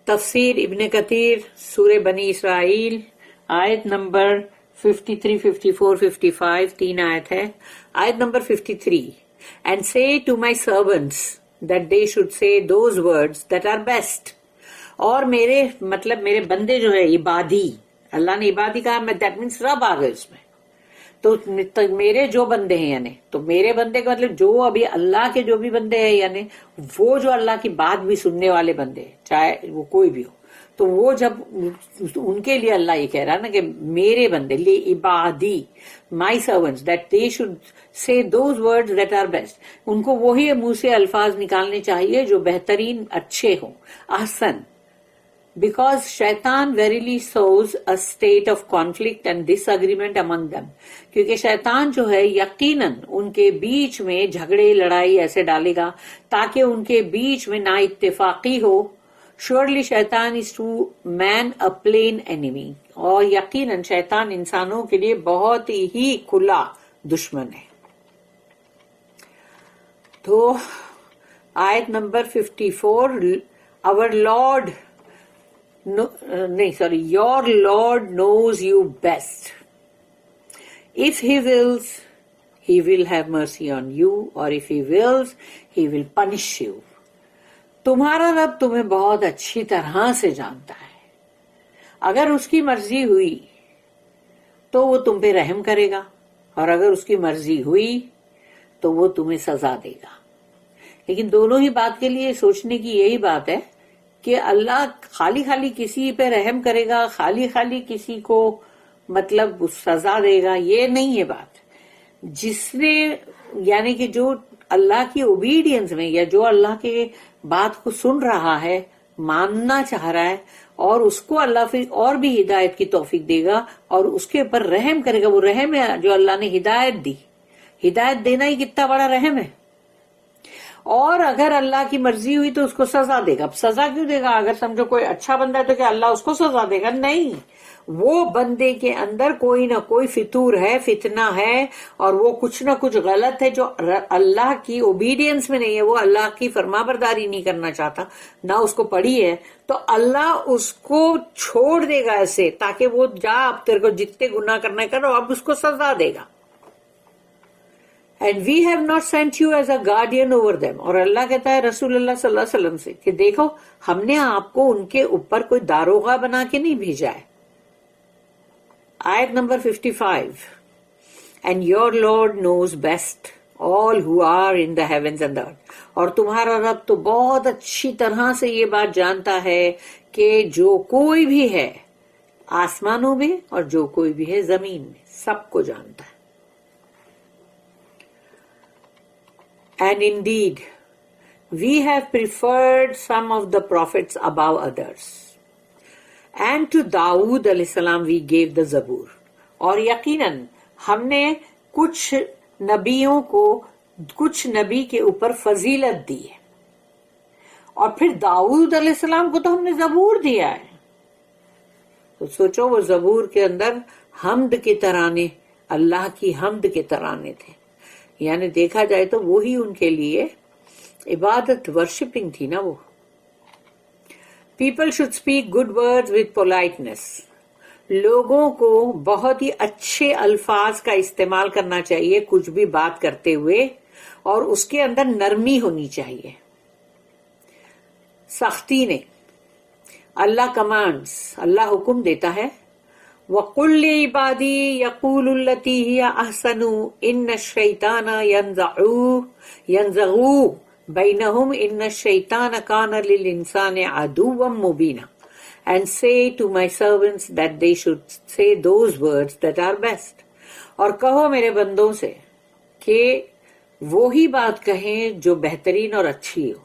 تفسیر ابن کثیر سورہ بنی اسرائیل آیت نمبر 53, 54, 55 تین آیت ہے. آیت number 53 and say to my servants that they should say those words that are best. اور میرے مطلب میرے بندے جو ہے عبادی، اللہ نے عبادی کہا، دیٹ مینس رب آ گئے اس میں، تو میرے جو بندے ہیں یعنی تو میرے بندے کا مطلب جو ابھی اللہ کے جو بھی بندے ہیں یعنی وہ جو اللہ کی بات بھی سننے والے بندے ہیں چاہے وہ کوئی بھی ہو، تو وہ جب ان کے لیے اللہ یہ کہہ رہا ہے نا کہ میرے بندے لے عبادی my servants that they should say those words that are best, ان کو وہی منہ سے الفاظ نکالنے چاہیے جو بہترین اچھے ہوں، احسن. Because شیطان verily sows a state of conflict and disagreement among them. کیونکہ شیطان جو ہے یقیناً ان کے بیچ میں جھگڑے لڑائی ایسے ڈالے گا تاکہ ان کے بیچ میں نا اتفاقی ہو. Surely شیطان is to man a plain enemy. اور یقیناً شیطان انسانوں کے لیے بہت ہی کھلا دشمن ہے. تو آیت number 54 our Lord your Lord knows you best. If he wills, he will have mercy on you, or if he wills, he will punish you. تمہارا رب تمہیں بہت اچھی طرح سے جانتا ہے. اگر اس کی مرضی ہوئی تو وہ تم پہ رحم کرے گا، اور اگر اس کی مرضی ہوئی تو وہ تمہیں سزا دے گا. لیکن دونوں ہی بات کے لیے سوچنے کی یہی بات ہے کہ اللہ خالی خالی کسی پہ رحم کرے گا، خالی خالی کسی کو مطلب سزا دے گا، یہ نہیں ہے بات. جس نے یعنی کہ جو اللہ کی اوبیڈینس میں یا جو اللہ کے بات کو سن رہا ہے، ماننا چاہ رہا ہے، اور اس کو اللہ پھر اور بھی ہدایت کی توفیق دے گا اور اس کے اوپر رحم کرے گا. وہ رحم ہے جو اللہ نے ہدایت دی. ہدایت دینا ہی کتنا بڑا رحم ہے. اور اگر اللہ کی مرضی ہوئی تو اس کو سزا دے گا. اب سزا کیوں دے گا؟ اگر سمجھو کوئی اچھا بندہ ہے تو کیا اللہ اس کو سزا دے گا؟ نہیں، وہ بندے کے اندر کوئی نہ کوئی فطور ہے، فتنہ ہے، اور وہ کچھ نہ کچھ غلط ہے جو اللہ کی اوبیڈینس میں نہیں ہے، وہ اللہ کی فرما برداری نہیں کرنا چاہتا، نہ اس کو پڑھی ہے، تو اللہ اس کو چھوڑ دے گا ایسے تاکہ وہ جا اب تیرے کو جتنے گناہ کرنا کرو، اب اس کو سزا دے گا. And we have not sent you as a guardian over them. اور اللہ کہتا ہے رسول اللہ صلی اللہ علیہ وسلم سے کہ دیکھو ہم نے آپ کو ان کے اوپر کوئی داروغہ بنا کے نہیں بھیجا ہے. آیت number 55 And your Lord knows best all who are in the heavens and the earth. اور تمہارا رب تو بہت اچھی طرح سے یہ بات جانتا ہے کہ جو کوئی بھی ہے آسمانوں میں اور جو کوئی بھی ہے زمین میں، سب کو جانتا ہے. And indeed, we have preferred some of the prophets above others. And to Dawood علیہ السلام we gave the Zabur. اور یقیناً ہم نے کچھ نبیوں کو کچھ نبی کے اوپر فضیلت دی ہے، اور پھر داؤد علیہ السلام کو تو ہم نے زبور دیا ہے. تو سوچو وہ زبور کے اندر حمد کے ترانے، اللہ کی حمد کے ترانے تھے. یعنی دیکھا جائے تو وہی ان کے لیے عبادت ورشپنگ تھی نا. وہ people should speak good words with politeness. لوگوں کو بہت ہی اچھے الفاظ کا استعمال کرنا چاہیے کچھ بھی بات کرتے ہوئے، اور اس کے اندر نرمی ہونی چاہیے، سختی نہیں. اللہ کمانڈس، اللہ حکم دیتا ہے وَقُلْ لِعِبَادِي يَقُولُوا الَّتِي هِيَ أَحْسَنُ إِنَّ الشَّيْطَانَ يَنزَغُ بَيْنَهُمْ إِنَّ الشَّيْطَانَ كَانَ لِلْإِنسَانِ عَدُوًّا مُبِينًا. And say to my servants that they should say those words that are best. اور کہو میرے بندوں سے کہ وہی بات کہیں جو بہترین اور اچھی ہو.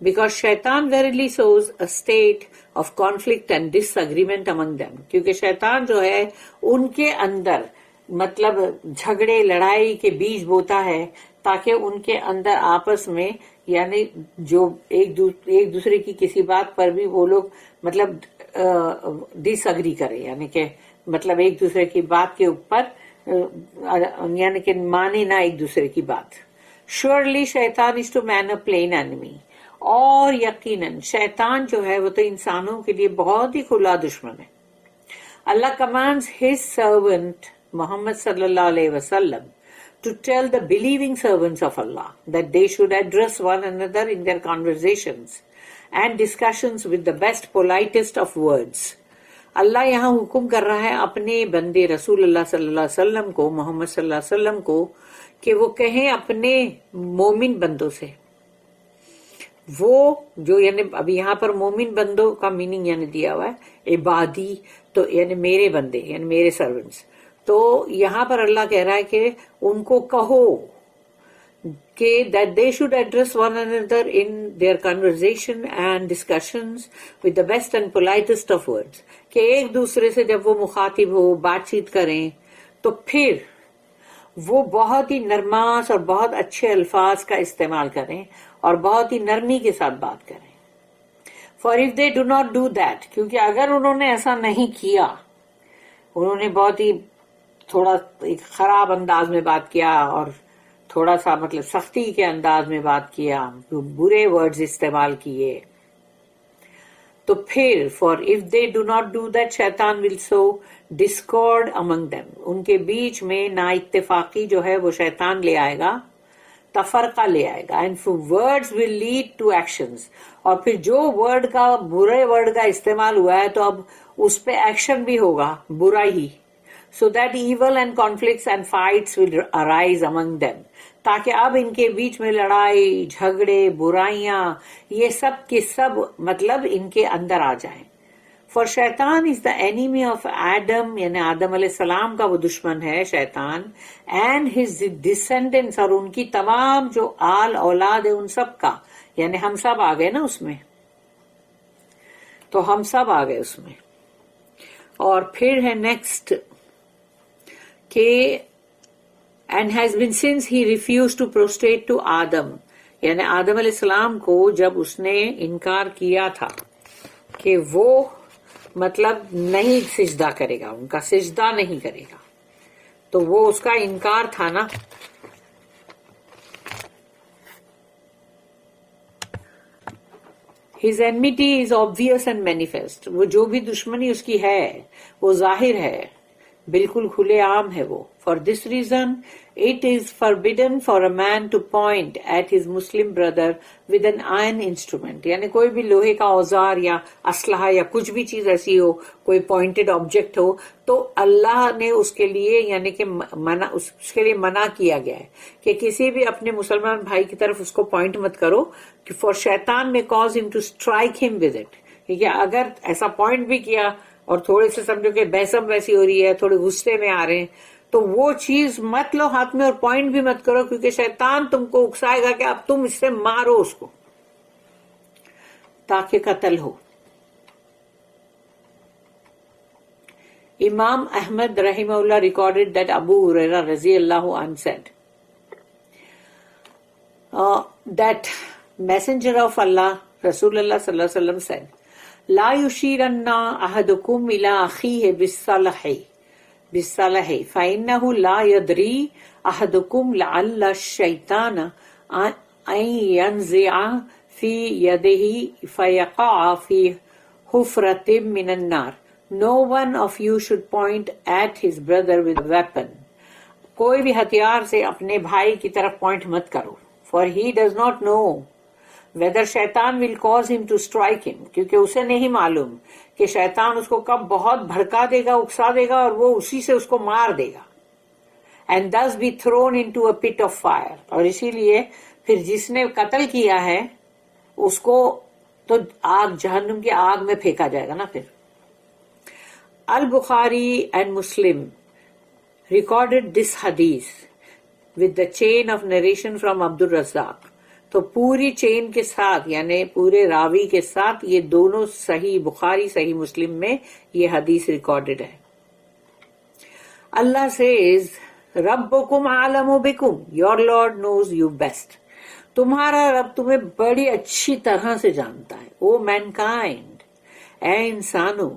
Because شیطان verily sows a state of conflict and disagreement among them. کیونکہ شیطان جو ہے ان کے اندر مطلب جھگڑے لڑائی کے بیج بوتا ہے تاکہ ان کے اندر آپس میں یعنی جو ایک دوسرے کی کسی بات پر بھی وہ لوگ مطلب ڈس اگری کرے، یعنی کہ مطلب ایک دوسرے کی بات کے اوپر یعنی کہ مانے نہ ایک دوسرے کی بات. Surely شیطان is to man a plain enemy. اور یقیناً شیطان جو ہے وہ تو انسانوں کے لیے بہت ہی کھلا دشمن ہے. Allah commands his servant Muhammad sallallahu alaihi wasallam to tell the believing servants of Allah that they should address one another in their conversations and discussions with the best politest of words. اللہ یہاں حکم کر رہا ہے اپنے بندے رسول اللہ صلی اللہ علیہ وسلم کو، محمد صلی اللہ علیہ وسلم کو، کہ وہ کہیں اپنے مومن بندوں سے، وہ جو یعنی ابھی یہاں پر مومن بندوں کا میننگ یعنی دیا ہوا ہے عبادی، تو یعنی میرے بندے یعنی میرے سرونٹس، تو یہاں پر اللہ کہہ رہا ہے کہ ان کو کہو کہ that they should address one another in their conversation and discussions with the best and politest of words، کہ ایک دوسرے سے جب وہ مخاطب ہو بات چیت کریں تو پھر وہ بہت ہی نرماس اور بہت اچھے الفاظ کا استعمال کریں اور بہت ہی نرمی کے ساتھ بات کریں. For if they do not do that، کیونکہ اگر انہوں نے ایسا نہیں کیا، انہوں نے بہت ہی تھوڑا ایک خراب انداز میں بات کیا اور تھوڑا سا مطلب سختی کے انداز میں بات کیا، برے ورڈز استعمال کیے، تو پھر for if they do not do that شیطان will sow discord among them، ان کے بیچ میں نا اتفاقی جو ہے وہ شیطان لے آئے گا، تفرقہ لے آئے گا. and for words will lead to actions، اور پھر جو ورڈ کا برے ورڈ کا استعمال ہوا ہے تو اب اس پہ ایکشن بھی ہوگا برا ہی. so that evil and conflicts and fights will arise among them، تاکہ اب ان کے بیچ میں لڑائی جھگڑے برائیاں یہ سب کے سب مطلب ان کے اندر آ جائیں. for شیطان is the enemy of Adam، یعنی آدم علیہ السلام کا وہ دشمن ہے شیطان، and his descendants، اور ان کی تمام جو آل اولاد ہے ان سب کا، یعنی ہم سب آ گئے نا اس میں، تو ہم سب آ گئے اس میں. اور پھر ہے نیکسٹ کہ and has been since he refused to prostrate to Adam، یعنی آدم علیہ السلام کو جب اس نے انکار کیا تھا کہ وہ مطلب نہیں سجدہ کرے گا، ان کا سجدہ نہیں کرے گا، تو وہ اس کا انکار تھا نا. His enmity is obvious and manifest، وہ جو بھی دشمنی اس کی ہے وہ ظاہر ہے، بالکل کھلے عام ہے وہ. For this reason it is forbidden for a man to point at his Muslim brother with an iron instrument، یعنی کوئی بھی لوہے کا اوزار یا اسلحہ یا کچھ بھی چیز ایسی ہو، کوئی پوائنٹڈ آبجیکٹ ہو، تو اللہ نے اس کے لیے یعنی کہ اس کے لیے منع کیا گیا ہے کہ کسی بھی اپنے مسلمان بھائی کی طرف اس کو پوائنٹ مت کرو، کہ for شیطان may cause him to strike him with it. ٹھیک ہے، اگر ایسا پوائنٹ بھی کیا اور تھوڑے سے سمجھو کہ بحثم ویسی ہو رہی ہے، تھوڑے غصے میں آ رہے ہیں، تو وہ چیز مت لو ہاتھ میں اور پوائنٹ بھی مت کرو، کیونکہ شیطان تم کو اکسائے گا کہ اب تم اس سے مارو اس کو تاکہ قتل ہو. امام احمد رحمہ اللہ ریکارڈڈ دیٹ ابو ہریرہ رضی اللہ عنہ said that messenger of Allah رسول اللہ صلی اللہ علیہ وسلم said لا يشيرن احدكم الى اخيه بالصلح فانه لا يدري احدكم لعل الشيطان ان ينزع في يده فيقع في حفرة من النار. No one of you should point at his brother with a weapon. کوئی بھی ہتھیار سے اپنے بھائی کی طرف پوائنٹ مت کرو. For he does not know whether شیطان will cause him to strike him، کیونکہ اسے نہیں معلوم کہ شیطان اس کو کب بہت بھڑکا دے گا، اکسا دے گا اور وہ اسی سے اس کو مار دے گا. And thus be thrown into a pit of fire، اور اسی لیے پھر جس نے قتل کیا ہے اس کو تو آگ جہنم کی آگ میں پھینکا جائے گا نا. پھر البخاری and Muslim recorded this hadith with the chain of narration from Abdul Razzaq. تو پوری چین کے ساتھ یعنی پورے راوی کے ساتھ یہ دونوں صحیح بخاری صحیح مسلم میں یہ حدیث ریکارڈڈ ہے. اللہ says ربکم اعلم بکم، your Lord knows you best، تمہارا رب تمہیں بڑی اچھی طرح سے جانتا ہے. او mankind، اے انسانوں،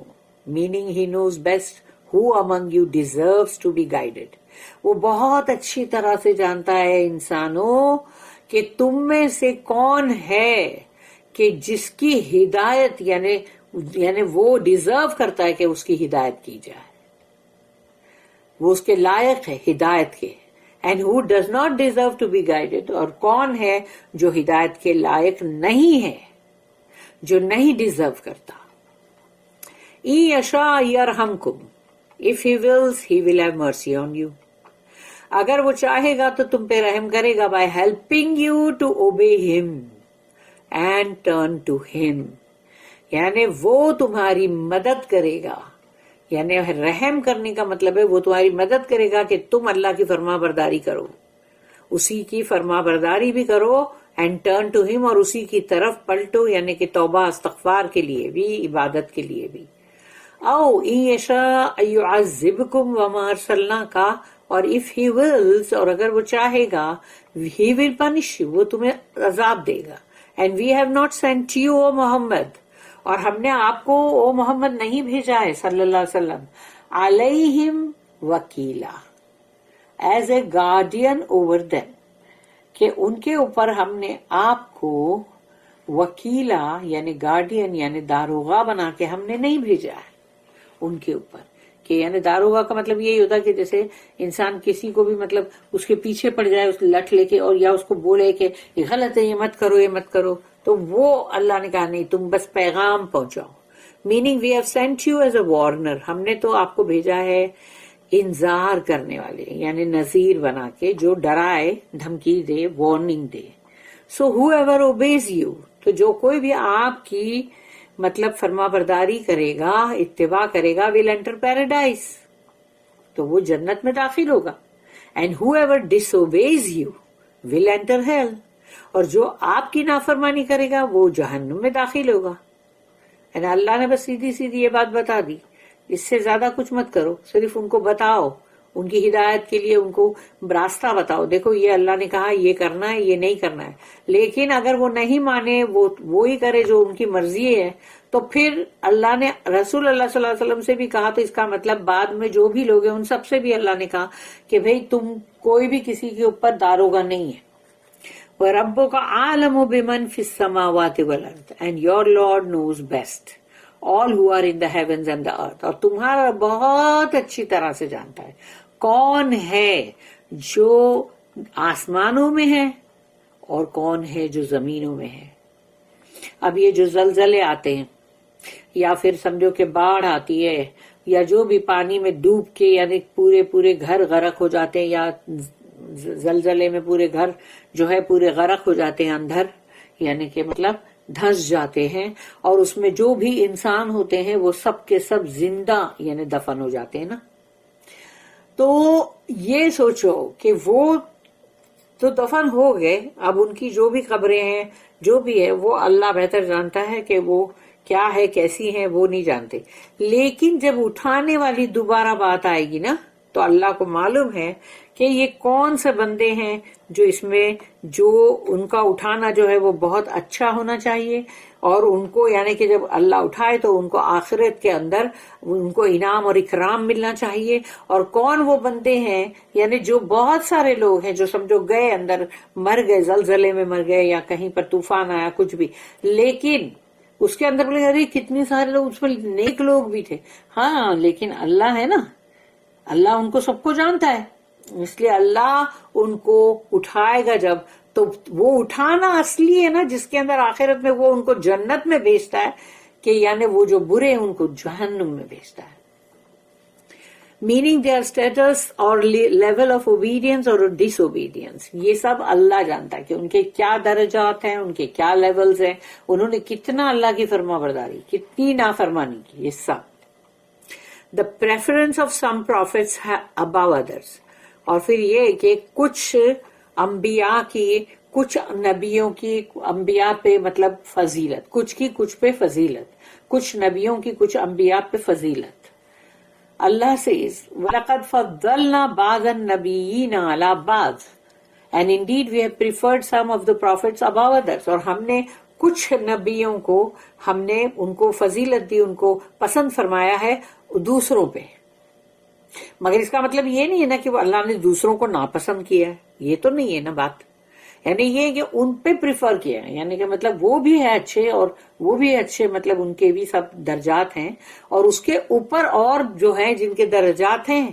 meaning he knows best who among you deserves to be guided، وہ بہت اچھی طرح سے جانتا ہے انسانوں کہ تم میں سے کون ہے کہ جس کی ہدایت یعنی وہ ڈیزرو کرتا ہے کہ اس کی ہدایت کی جائے، وہ اس کے لائق ہے ہدایت کے. And who does not deserve to be guided, اور کون ہے جو ہدایت کے لائق نہیں ہے، جو نہیں ڈیزرو کرتا. اِن یشاء یرحمکم، if he wills he will have mercy on you. اگر وہ چاہے گا تو تم پہ رحم کرے گا by helping you to obey him and turn to him. یعنی وہ تمہاری مدد کرے گا، یعنی رحم کرنے کا مطلب ہے وہ تمہاری مدد کرے گا کہ تم اللہ کی فرما برداری کرو، اسی کی فرما برداری بھی کرو، اینڈ ٹرن ٹو ہم، اور اسی کی طرف پلٹو، یعنی کہ توبہ استغفار کے لیے بھی، عبادت کے لیے بھی. او ان یشاء یعذبکم وما ارسلناک، اور if he wills، اور اگر وہ چاہے گا، he will punish you، وہ تمہیں عذاب دے گا. and we have not sent you O محمد، اور ہم نے آپ کو او محمد نہیں بھیجا ہے صلی اللہ علیہ وسلم، علیہم وکیلا، as a guardian over them، کہ ان کے اوپر ہم نے آپ کو وکیلا یعنی گارڈین یعنی داروغہ بنا کے ہم نے نہیں بھیجا ہے ان کے اوپر. کہ یعنی داروغہ کا مطلب یہی ہوتا ہے کہ جیسے انسان کسی کو بھی مطلب اس کے پیچھے پڑ جائے، اس لٹ لے کے، اور یا اس کو بولے کہ یہ غلط ہے، یہ مت کرو، یہ مت کرو، تو وہ اللہ نے کہا نہیں، تم بس پیغام پہنچاؤ. Meaning we have sent you as a warner, ہم نے تو آپ کو بھیجا ہے انذار کرنے والے، یعنی نذیر بنا کے، جو ڈرائے، دھمکی دے، وارننگ دے. So whoever obeys you, تو جو کوئی بھی آپ کی مطلب فرما برداری کرے گا، اتباع کرے گا، ول انٹر پیراڈائز، تو وہ جنت میں داخل ہوگا. And whoever disobeys you will enter hell, اور جو آپ کی نافرمانی کرے گا وہ جہنم میں داخل ہوگا. یعنی اللہ نے بس سیدھی سیدھی یہ بات بتا دی، اس سے زیادہ کچھ مت کرو، صرف ان کو بتاؤ، ان کی ہدایت کے لیے ان کو راستہ بتاؤ، دیکھو یہ اللہ نے کہا یہ کرنا ہے، یہ نہیں کرنا ہے. لیکن اگر وہ نہیں مانے، وہ وہی کرے جو ان کی مرضی ہے، تو پھر اللہ نے رسول اللہ صلی اللہ علیہ وسلم سے بھی کہا، تو اس کا مطلب بعد میں جو بھی لوگ ہیں ان سب سے بھی اللہ نے کہا کہ بھئی تم کوئی بھی کسی کے اوپر داروغہ نہیں ہے. وَرَبُّكَ أَعْلَمُ بِمَنْ فِي السَّمَاوَاتِ وَالْأَرْضِ and your Lord knows best all who are in the heavens and the earth. اور تمہارا بہت اچھی طرح سے جانتا ہے کون ہے جو آسمانوں میں ہے اور کون ہے جو زمینوں میں ہے. اب یہ جو زلزلے آتے ہیں، یا پھر سمجھو کہ باڑھ آتی ہے، یا جو بھی پانی میں ڈوب کے یعنی پورے گھر غرق ہو جاتے ہیں، یا زلزلے میں پورے گھر جو ہے پورے غرق ہو جاتے ہیں اندر، یعنی کہ مطلب دھنس جاتے ہیں، اور اس میں جو بھی انسان ہوتے ہیں وہ سب کے سب زندہ یعنی دفن ہو جاتے ہیں نا. تو یہ سوچو کہ وہ تو دفن ہو گئے، اب ان کی جو بھی قبریں ہیں، جو بھی ہے، وہ اللہ بہتر جانتا ہے کہ وہ کیا ہے، کیسی ہیں، وہ نہیں جانتے. لیکن جب اٹھانے والی دوبارہ بات آئے گی نا، تو اللہ کو معلوم ہے کہ یہ کون سے بندے ہیں جو اس میں جو ان کا اٹھانا جو ہے وہ بہت اچھا ہونا چاہیے، اور ان کو یعنی کہ جب اللہ اٹھائے تو ان کو آخرت کے اندر ان کو انعام اور اکرام ملنا چاہیے. اور کون وہ بندے ہیں یعنی جو بہت سارے لوگ ہیں جو سمجھو گئے اندر، مر گئے، زلزلے میں مر گئے، یا کہیں پر طوفان آیا، کچھ بھی، لیکن اس کے اندر بولے ارے کتنے سارے لوگ، اس میں نیک لوگ بھی تھے. ہاں لیکن اللہ ہے نا، اللہ ان کو سب کو جانتا ہے، اس لیے اللہ ان کو اٹھائے گا جب، تو وہ اٹھانا اصلی ہے نا، جس کے اندر آخرت میں وہ ان کو جنت میں بھیجتا ہے، کہ یعنی وہ جو برے ہیں ان کو جہنم میں بھیجتا ہے. میننگ دیئر اسٹیٹس اور لیول آف اوبیڈینس اور ڈس اوبیڈینس، یہ سب اللہ جانتا ہے کہ ان کے کیا درجات ہیں، ان کے کیا لیولز ہیں، انہوں نے کتنا اللہ کی فرما برداری، کتنی نافرمانی کی، یہ سب. The preference of some prophets above others, اور پھر یہ کہ کچھ انبیاء کی، کچھ نبیوں کی انبیاء پہ مطلب فضیلت، کچھ کی کچھ پہ فضیلت، کچھ نبیوں کی کچھ انبیاء پہ فضیلت. اللہ says وَلَقَدْ فَضَّلْنَا بَعْضَ النَّبِيِّينَ عَلَى بَعْضٍ and indeed we have preferred some of the prophets above others. اور ہم نے کچھ نبیوں کو، ہم نے ان کو فضیلت دی، ان کو پسند فرمایا ہے دوسروں پہ. مگر اس کا مطلب یہ نہیں ہے نا کہ وہ اللہ نے دوسروں کو ناپسند کیا ہے، یہ تو نہیں ہے نا بات. یعنی یہ کہ ان پہ پریفر کیا ہے، یعنی کہ مطلب وہ بھی ہے اچھے اور وہ بھی اچھے، مطلب ان کے بھی سب درجات ہیں، اور اس کے اوپر اور جو ہیں جن کے درجات ہیں،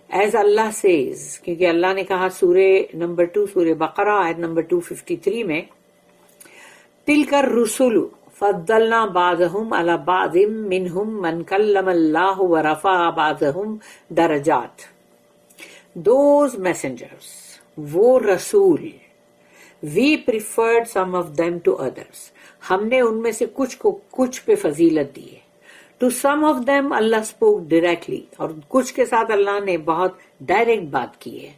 ایز اللہ سیز، کیونکہ اللہ نے کہا سورہ نمبر 2 سورہ بقرہ آیت نمبر 253 میں، تِلْكَ الرُّسُلُ فَضَّلْنَا بَعْضَهُمْ عَلَى بَعْضٍ مِّنْهُمْ مَنْ كَلَّمَ اللَّهُ وَرَفَعَ بَعْضَهُمْ دَرَجَاتٍ. Those messengers، وہ رسول، we preferred some of them to others، ہم نے ان میں سے کچھ کو کچھ پہ فضیلت دی ہے. To some of them Allah spoke directly، اور کچھ کے ساتھ اللہ نے بہت ڈائریکٹ بات کی ہے.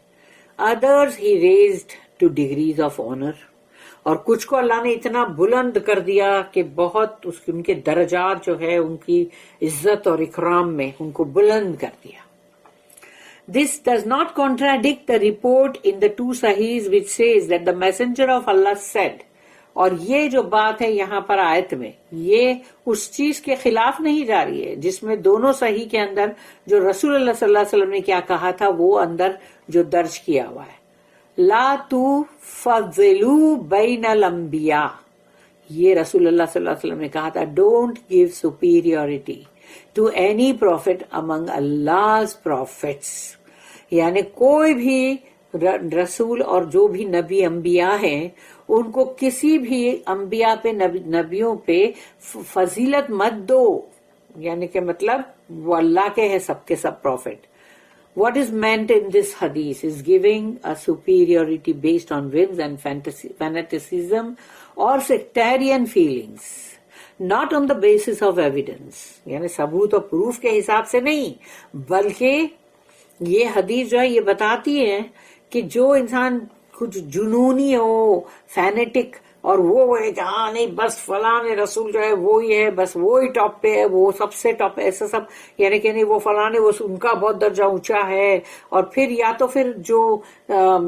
Others he raised to degrees of honor، اور کچھ کو اللہ نے اتنا بلند کر دیا کہ بہت ان کے درجات جو ہے ان کی عزت اور اکرام میں ان کو بلند کر دیا. This does not contradict the report in the 2 Sahihs which says that the messenger of Allah said، اور یہ جو بات ہے یہاں پر آیت میں، یہ اس چیز کے خلاف نہیں جا رہی ہے جس میں دونوں صحیح کے اندر جو رسول اللہ صلی اللہ علیہ وسلم نے کیا کہا تھا وہ اندر جو درج کیا ہوا ہے. لا تفضلوا بین الانبیاء، یہ رسول اللہ صلی اللہ علیہ وسلم نے کہا تھا. Don't give superiority to any prophet among Allah's prophets، یعنی کوئی بھی رسول اور جو بھی نبی انبیاء ہیں ان کو کسی بھی انبیاء پہ نبیوں پہ فضیلت مت دو، یعنی کہ مطلب وہ اللہ کے ہیں سب کے سب profit. What is meant in this hadith is giving a superiority based on whims and fanaticism or sectarian feelings، not on the basis of evidence، یعنی ثبوت اور پروف کے حساب سے نہیں، بلکہ یہ حدیث جو ہے یہ بتاتی ہے کہ جو انسان کچھ جنونی ہو، فینیٹک، اور وہ ہے کہ ہاں نہیں بس فلاں رسول جو ہے وہی ہے، بس وہی ٹاپ پہ ہے، وہ سب سے ٹاپ، ایسا سب، یعنی کہ نہیں وہ فلاں وہ ان کا بہت درجہ اونچا ہے. اور پھر یا تو پھر جو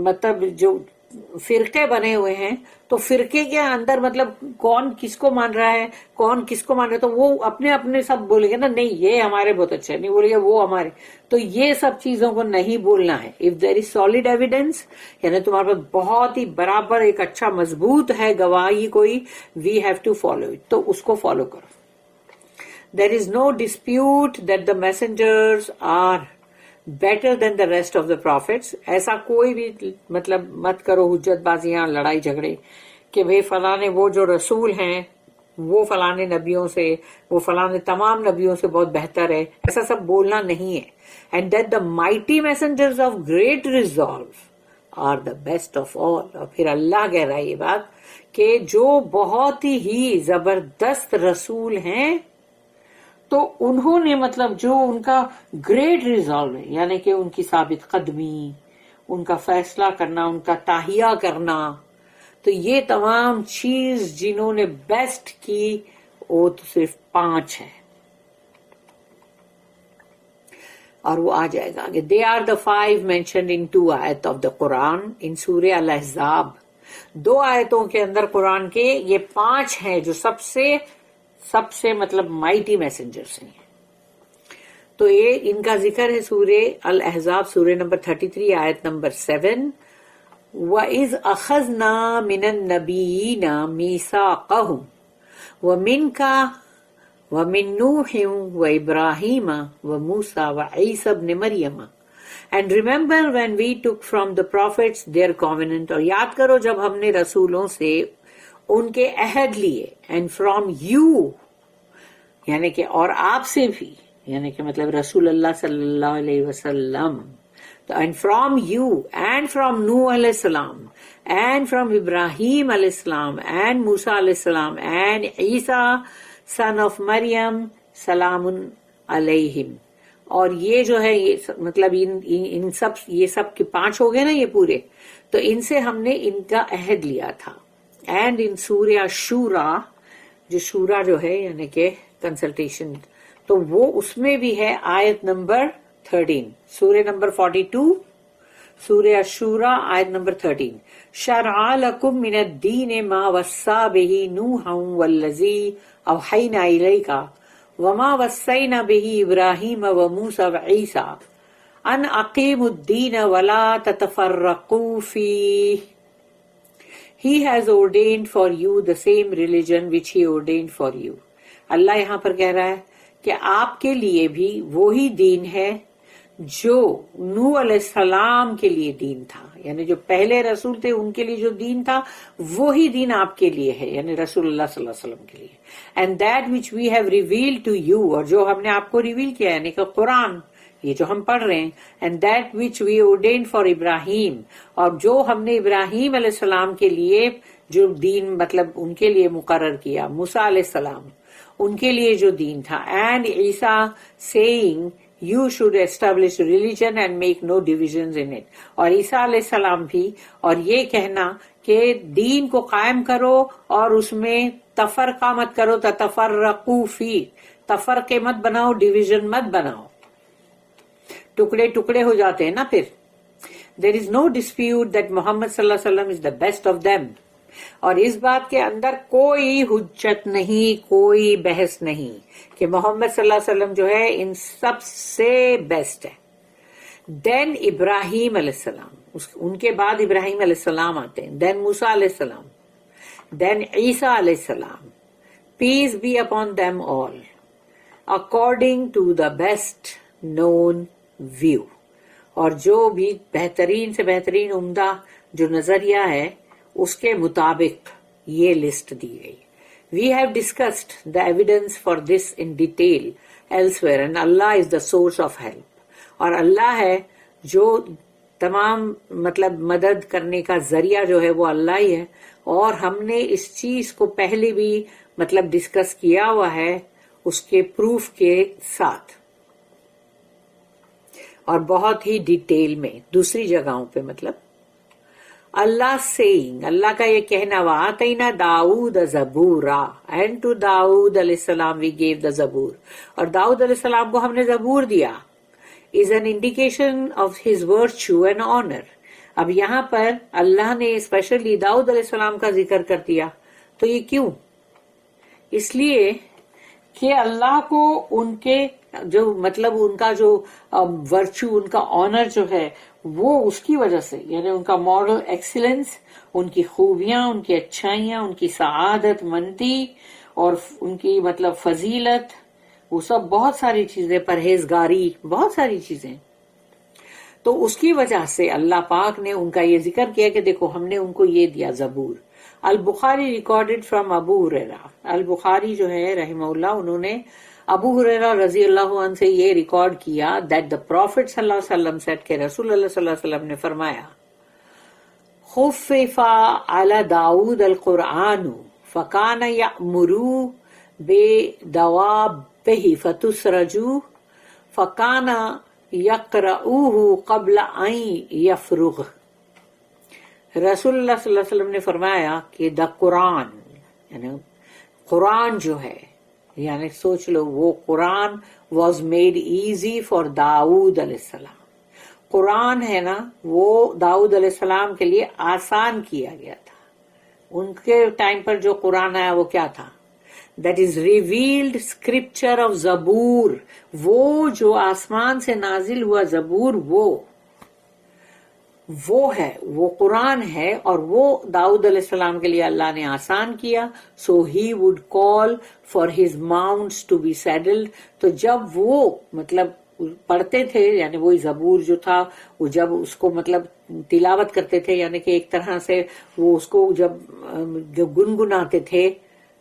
مطلب جو فرقے بنے ہوئے ہیں تو فرقے کے اندر مطلب کون کس کو مان رہا ہے، کون کس کو مان رہا ہے، تو وہ اپنے اپنے سب بولے گے نا، نہیں یہ ہمارے بہت اچھے ہیں، نہیں بولے گے وہ ہمارے. تو یہ سب چیزوں کو نہیں بولنا ہے. If there is solid evidence, یعنی تمہارے پاس بہت ہی برابر ایک اچھا مضبوط ہے گواہی کوئی، we have to follow it, تو اس کو فالو کرو. There is no dispute that the messengers are better than the rest of the prophets. ایسا کوئی بھی مطلب مت کرو حجت بازیاں، لڑائی جھگڑے کہ بھئی فلاں وہ جو رسول ہیں وہ فلاں نبیوں سے، وہ فلاں تمام نبیوں سے بہت بہتر ہے، ایسا سب بولنا نہیں ہے. And that the mighty messengers of great resolve are the best of all. اور پھر اللہ کہہ رہا ہے یہ بات کہ جو بہت ہی زبردست رسول ہیں تو انہوں نے مطلب جو ان کا گریٹ ریزالو ہے، یعنی کہ ان کی ثابت قدمی، ان کا فیصلہ کرنا، ان کا تاہیہ کرنا، تو یہ تمام چیز جنہوں نے بیسٹ کی وہ تو صرف 5 ہے. اور وہ آ جائے گا کہ they are the 5 mentioned in 2 آیت آف دا قرآن ان سورہ الاحزاب. 2 آیتوں کے اندر قرآن کے یہ 5 ہیں جو سب سے مطلب مائٹی میسنجرز ہیں. تو یہ ان کا ذکر ہے سورہ الاحزاب سورہ نمبر 33 آیت نمبر 7. وَإِذْ أَخَذْنَا مِنَ النَّبِيِّينَ مِيثَاقَهُمْ وَمِنْكَ وَمِن نُوحٍ وَإِبْرَاهِيمَ وَمُوسَى وَعِيسَى ابْنِ مَرْيَمَ. And remember when we took from the prophets their covenant، اور یاد کرو جب ہم نے رسولوں سے ان کے عہد لیے، and from you، یعنی کہ اور آپ سے بھی، یعنی کہ مطلب رسول اللہ صلی اللہ علیہ وسلم، and from you and from Nuh علیہ السلام and from Ibrahim علیہ السلام and Musa علیہ السلام and Isa son of Maryam سلام علیہم. اور یہ جو ہے یہ مطلب ان سب یہ سب کے 5 ہو گئے نا یہ پورے، تو ان سے ہم نے ان کا عہد لیا تھا. اینڈ ان سورہ شورا، جو شورا جو ہے یعنی کہ کنسلٹیشن، تو وہ اس میں بھی ہے آیت نمبر 13 سورہ نمبر 42 سورہ الشورى آیت نمبر 13. شرع لكم من الدین ما وصى به نوحا والذی اوحینا الیک وما وصینا به ابراہیم وموسى وعیسى ان اقیموا الدین ولا تتفرقوا فیہ. He has ordained for you the same religion which he ordained for you. اللہ یہاں پر کہہ رہا ہے کہ آپ کے لیے بھی وہی دین ہے جو نوح علیہ السلام کے لیے دین تھا، یعنی جو پہلے رسول تھے ان کے لیے جو دین تھا وہی دین آپ کے لیے ہے، یعنی رسول اللہ صلی اللہ علیہ وسلم کے لیے. And that which we have revealed to you, اور جو ہم نے آپ کو ریویل کیا یعنی کہ قرآن، یہ جو ہم پڑھ رہے ہیں. And that which we ordained for Ibrahim, اور جو ہم نے ابراہیم علیہ السلام کے لیے جو دین مطلب ان کے لیے مقرر کیا، موسیٰ علیہ السلام ان کے لیے جو دین تھا. And Isa saying you should establish religion and make no divisions in it. اور عیسیٰ علیہ السلام بھی اور یہ کہنا کہ دین کو قائم کرو اور اس میں تفرقہ مت کرو، تتفرقوا فی، تفرقے مت بناؤ، ڈویژن مت بناؤ، ٹکڑے ٹکڑے ہو جاتے ہیں نا پھر. There is no dispute that Muhammad صلی اللہ علیہ وسلم is the best of them. اور اس بات کے اندر کوئی حجت نہیں، کوئی بحث نہیں کہ محمد صلی اللہ علیہ وسلم جو ہے ان سب سے بیسٹ ہے. دین ابراہیم علیہ السلام، ان کے بعد ابراہیم علیہ السلام آتے ہیں. دین موسیٰ علیہ السلام، دین عیسیٰ علیہ السلام، peace be upon them all according to the best known view. اور جو بھی بہترین سے بہترین عمدہ جو نظریہ ہے اس کے مطابق یہ لسٹ دی گئی. We have discussed the evidence for this in detail elsewhere and Allah is the source of help. اور اللہ ہے جو تمام مطلب مدد کرنے کا ذریعہ جو ہے وہ اللہ ہی ہے. اور ہم نے اس چیز کو پہلے بھی مطلب ڈسکس کیا ہوا ہے اس کے پروف کے ساتھ اور بہت ہی ڈیٹیل میں دوسری جگہوں پہ. مطلب اللہ سیئنگ، اللہ کا یہ کہنا، وَآتَيْنَا دَاوُودَ زَبُورًا اینڈ ٹو داؤد علیہ السلام وی گیو دا زبور، اور داؤد علیہ السلام کو ہم نے زبور دیا. Is an indication of his virtue and honour. اب یہاں پر اللہ نے اسپیشلی داؤد علیہ السلام کا ذکر کر دیا، تو یہ کیوں؟ اس لیے کہ اللہ کو ان کے جو مطلب ان کا جو ورچو، ان کا آنر جو ہے وہ اس کی وجہ سے، یعنی ان کا مورل ایکسیلنس، ان کی خوبیاں، ان کی اچھائیاں، ان کی سعادت مندی اور ان کی مطلب فضیلت، وہ سب بہت ساری چیزیں، پرہیزگاری، بہت ساری چیزیں. تو اس کی وجہ سے اللہ پاک نے ان کا یہ ذکر کیا کہ دیکھو ہم نے ان کو یہ دیا زبور. البخاری ریکارڈڈ فرام ابو ہریرہ، البخاری جو ہے رحمہ اللہ انہوں نے ابو ہریرہ رضی اللہ عنہ سے یہ ریکارڈ کیا that the Prophet صلی اللہ علیہ وسلم said کہ رسول اللہ صلی اللہ علیہ وسلم نے فرمایا خفف علی داؤد القرآن فکان یأمر بدوابہ فتسرج فکان یقرؤہ قبل ان یفرغ. رسول اللہ صلی اللہ علیہ وسلم نے فرمایا کہ دا قرآن، یعنی قرآن جو ہے، یعنی سوچ لو وہ قرآن واز میڈ ایزی فار داؤد علیہ السلام. قرآن ہے نا وہ داؤد علیہ السلام کے لیے آسان کیا گیا تھا. ان کے ٹائم پر جو قرآن آیا وہ کیا تھا؟ That is revealed scripture of زبور. وہ جو آسمان سے نازل ہوا زبور وہ ہے، وہ قرآن ہے، اور وہ داؤد علیہ السلام کے لیے اللہ نے آسان کیا. So he would call for his mounts to be saddled. تو جب وہ مطلب پڑھتے تھے، یعنی وہی زبور جو تھا، وہ جب اس کو مطلب تلاوت کرتے تھے، یعنی کہ ایک طرح سے وہ اس کو جب گنگناتے تھے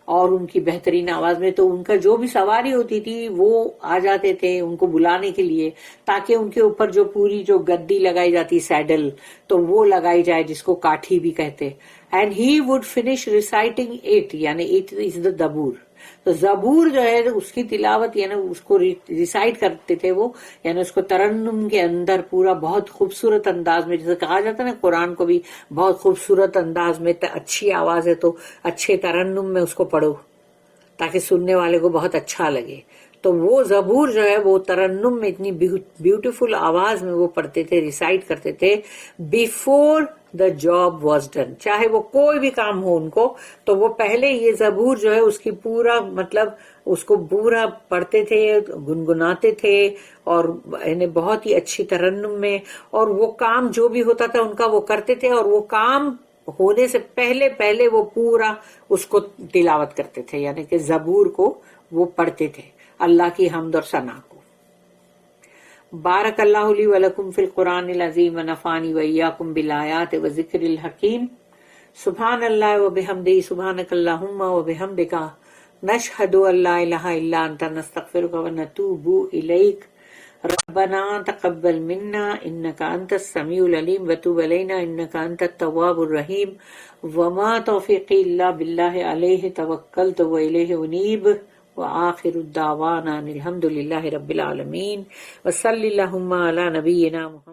اور ان کی بہترین آواز میں، تو ان کا جو بھی سواری ہوتی تھی وہ آ جاتے تھے ان کو بلانے کے لیے، تاکہ ان کے اوپر جو پوری جو گدی لگائی جاتی سیڈل، تو وہ لگائی جائے جس کو کاٹھی بھی کہتے. And he would finish reciting it, یعنی اٹ از دا زبور. تو زبور جو ہے اس کی تلاوت، یعنی اس کو ریسائٹ کرتے تھے وہ، یعنی اس کو ترنم کے اندر پورا بہت خوبصورت انداز میں، جیسے کہا جاتا ہے نا قرآن کو بھی بہت خوبصورت انداز میں، اچھی آواز ہے تو اچھے ترنم میں اس کو پڑھو تاکہ سننے والے کو بہت اچھا لگے. تو وہ زبور جو ہے وہ ترنم میں اتنی بیوٹیفل آواز میں وہ پڑھتے تھے، ریسائٹ کرتے تھے before the job was done. چاہے وہ کوئی بھی کام ہو ان کو، تو وہ پہلے یہ زبور جو ہے اس کی پورا مطلب اس کو پورا پڑھتے تھے، گنگناتے تھے، اور یعنی بہت ہی اچھی ترنم میں، اور وہ کام جو بھی ہوتا تھا ان کا وہ کرتے تھے، اور وہ کام ہونے سے پہلے پہلے وہ پورا اس کو تلاوت کرتے تھے، یعنی کہ زبور کو وہ پڑھتے تھے، اللہ کی حمد اور ثنا کو۔ بارک اللہ لی ولکم فی القرآن العظیم ونفعنی وإیاکم بالآیات وذکر الحکیم۔ سبحان اللہ وبحمدہ، سبحانک اللہم وبحمدک، نشہد ان لا الہ الا انت، نستغفرک ونتوب الیک، ربنا تقبل منا انک انت السمیع العلیم وتب علینا انک انت التواب الرحیم، وما توفیقی الا باللہ علیہ توکلت والیہ انیب، وآخر الدعوانا الحمد للہ رب العالمین، وصلی اللہم علی نبینا محمد۔